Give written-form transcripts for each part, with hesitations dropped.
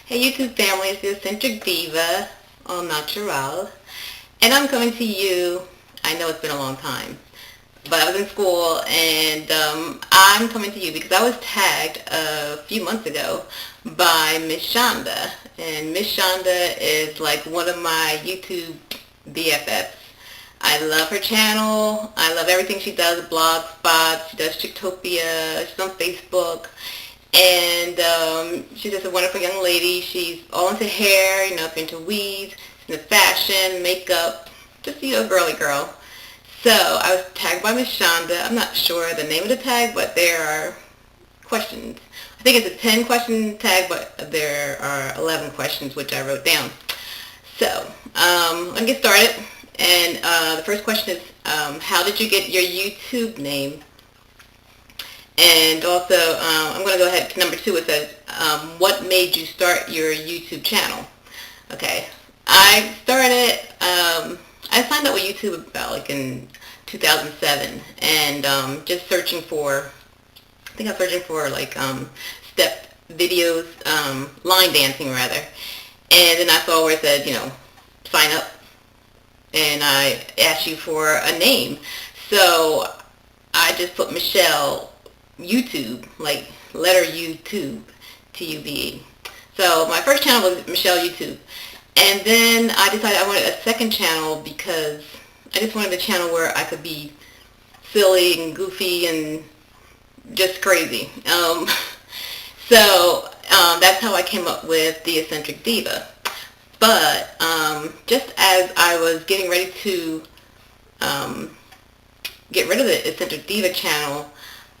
Hey YouTube family, it's the Eccentric Diva, au natural, and I'm coming to you. I know it's been a long time, but I was in school, and I'm coming to you because I was tagged a few months ago by MsChanda, and MsChanda is like one of my YouTube BFFs. I love her channel. I love everything she does, blog spots. She does Chictopia. She's on Facebook. And she's just a wonderful young lady. She's all into hair, if you're into weaves, into fashion, makeup, just, girly girl. So I was tagged by MsChanda. I'm not sure the name of the tag, but there are questions. I think it's a 10 question tag, but there are 11 questions which I wrote down. So let me get started. And the first question is, how did you get your YouTube name? And also, I'm going to go ahead to number 2. It says, what made you start your YouTube channel? Okay, I signed up with YouTube about like in 2007, and just searching for, I think I was searching for like step videos, line dancing rather, and then I saw where it said, sign up, and I asked you for a name, so I just put Michelle YouTube, like letter YouTube, Tube. So my first channel was Michelle YouTube. And then I decided I wanted a second channel because I just wanted a channel where I could be silly and goofy and just crazy. So that's how I came up with the Eccentric Diva. But just as I was getting ready to get rid of the Eccentric Diva channel,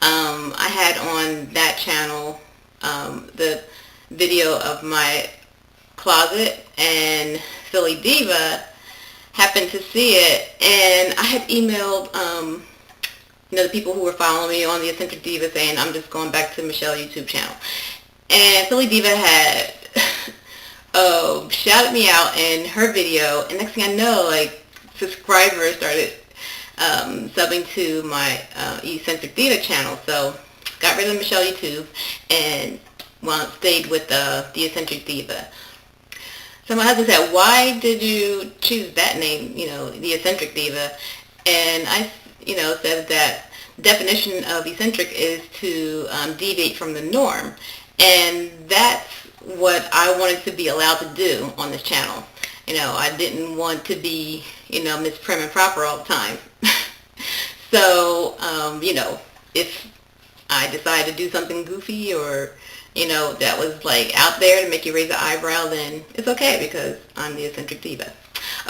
I had on that channel the video of my closet, and Silly Diva happened to see it, and I had emailed the people who were following me on the Eccentric Diva saying I'm just going back to Michelle YouTube channel, and Silly Diva had shouted me out in her video, and next thing I know, like, subscribers started subbing to my Eccentric Diva channel. So got rid of Michelle YouTube and stayed with the Eccentric Diva. So my husband said, why did you choose that name, the Eccentric Diva? And I, said that definition of eccentric is to deviate from the norm. And that's what I wanted to be allowed to do on this channel. I didn't want to be, Miss Prim and Proper all the time. So, if I decided to do something goofy or, that was like out there to make you raise an eyebrow, then it's okay because I'm the Eccentric Diva.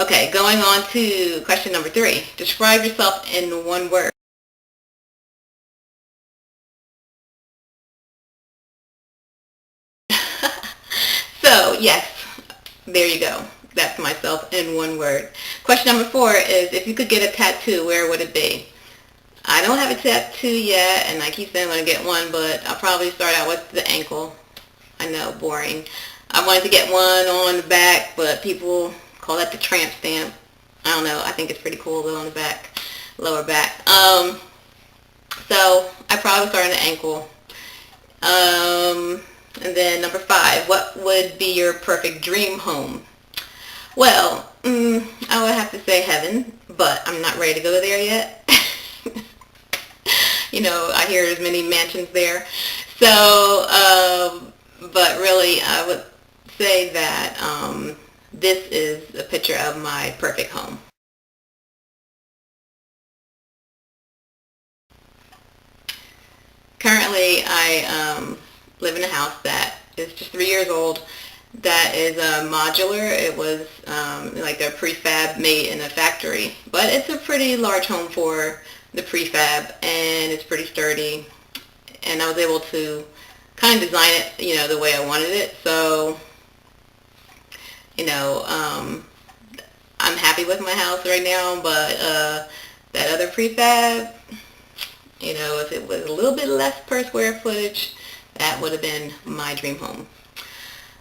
Okay, going on to question number 3. Describe yourself in one word. So, yes, there you go. That's myself in one word. Question number 4 is, if you could get a tattoo, where would it be? I don't have a tattoo yet, and I keep saying I'm going to get one, but I'll probably start out with the ankle. I know, boring. I wanted to get one on the back, but people call that the tramp stamp. I don't know. I think it's pretty cool though on the back, lower back. So I probably start on the ankle. And then number 5, what would be your perfect dream home? Well, I would have to say heaven, but I'm not ready to go there yet. I hear there's many mansions there. So, but really, I would say that this is a picture of my perfect home. Currently, I live in a house that is just 3 years old. That is modular. It was like a prefab made in a factory, but it's a pretty large home for the prefab, and it's pretty sturdy, and I was able to kind of design it the way I wanted it. So I'm happy with my house right now, but that other prefab, if it was a little bit less per square footage, that would have been my dream home.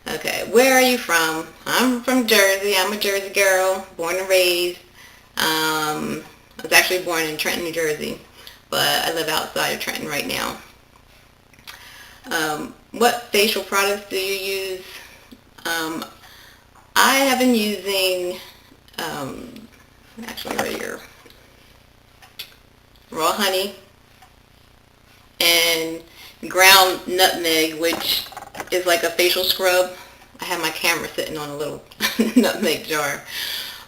Okay, where are you from? I'm from Jersey. I'm a Jersey girl, born and raised. I was actually born in Trenton, New Jersey, but I live outside of Trenton right now. What facial products do you use? I have been using, actually right here, raw honey and ground nutmeg, which is like a facial scrub. I have my camera sitting on a little nutmeg jar.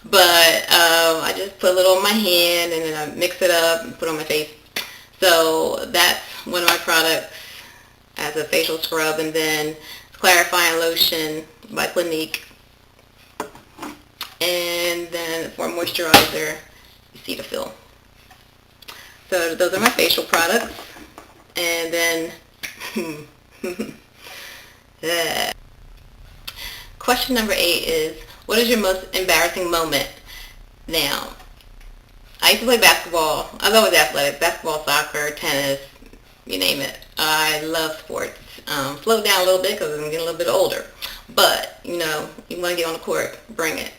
But I just put a little on my hand and then I mix it up and put it on my face. So that's one of my products as a facial scrub. And then clarifying lotion by Clinique. And then for moisturizer, Cetaphil. So those are my facial products. And then yeah. Question number 8 is, what is your most embarrassing moment? Now, I used to play basketball. I was always athletic. Basketball, soccer, tennis, you name it. I love sports. Slowed down a little bit because I'm getting a little bit older. But, you know, you want to get on the court, bring it.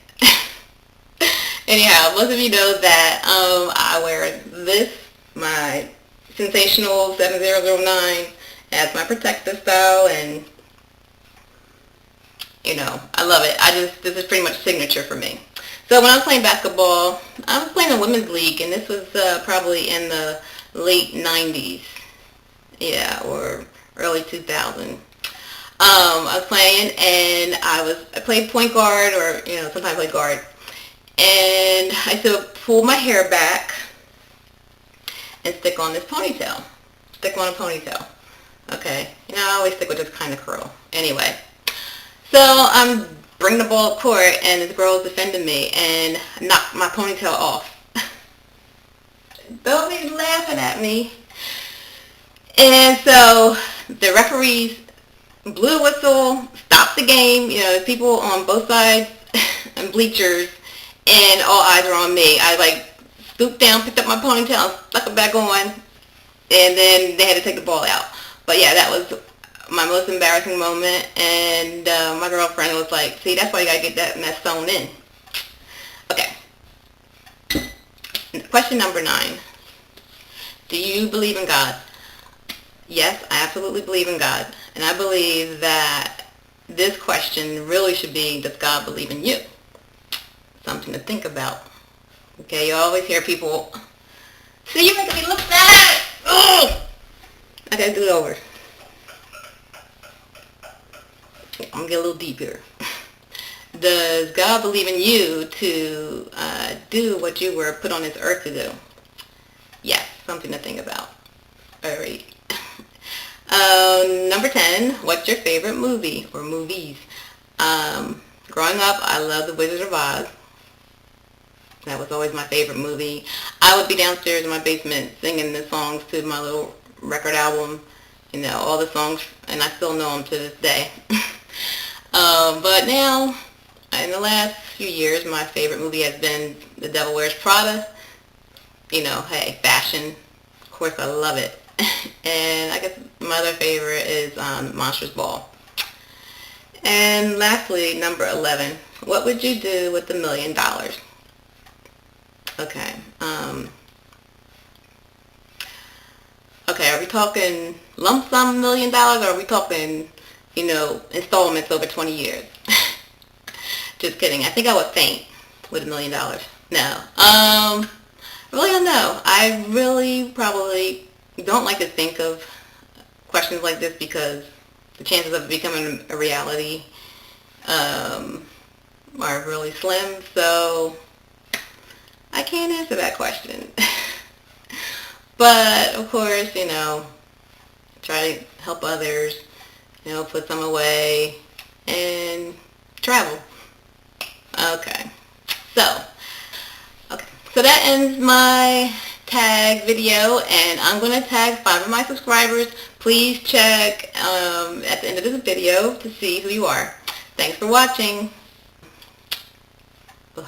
Anyhow, most of you know that I wear this, my Sensational 7009, as my protective style, and you know, I love it. This is pretty much signature for me. So when I was playing basketball, I was playing a women's league, and this was probably in the late 90s, yeah, or early 2000. I was playing, and I played point guard, or, you know, sometimes I played guard, and I used to pull my hair back and stick on this ponytail. Stick on a ponytail. Okay. You know, I always stick with this kind of curl. Anyway. So I'm bringing the ball up court, and this girl is defending me and knocked my ponytail off. Don't be laughing at me. And so the referees blew a whistle, stopped the game. You know, people on both sides and bleachers, and all eyes were on me. I like stooped down, picked up my ponytail, stuck it back on, and then they had to take the ball out. But yeah, that was my most embarrassing moment, and my girlfriend was like, see, that's why you gotta get that mess sewn in. Okay. Question number 9. Do you believe in God? Yes, I absolutely believe in God. And I believe that this question really should be, does God believe in you? Something to think about. Okay, you always hear people, see, you're making me look bad. Oh! I gotta do it over. I'm gonna get a little deep here. Does God believe in you to do what you were put on this earth to do? Yes, something to think about. All right. Number 10, what's your favorite movie or movies? Growing up, I loved The Wizard of Oz. That was always my favorite movie. I would be downstairs in my basement singing the songs to my little record album, you know, all the songs, and I still know them to this day. But now, in the last few years, my favorite movie has been The Devil Wears Prada. You know, hey, fashion. Of course, I love it. And I guess my other favorite is Monsters Ball. And lastly, number 11, what would you do with $1 million? Okay. Okay, are we talking lump sum $1 million, or are we talking, you know, installments over 20 years? Just kidding. I think I would faint with $1 million. No. I really don't know. I really probably don't like to think of questions like this because the chances of it becoming a reality are really slim. So I can't answer that question. But, of course, you know, try to help others, you know, put some away, and travel. Okay. So that ends my tag video, and I'm going to tag 5 of my subscribers. Please check at the end of this video to see who you are. Thanks for watching. Ugh.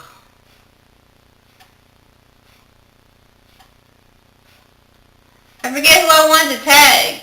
I forget who I wanted to tag.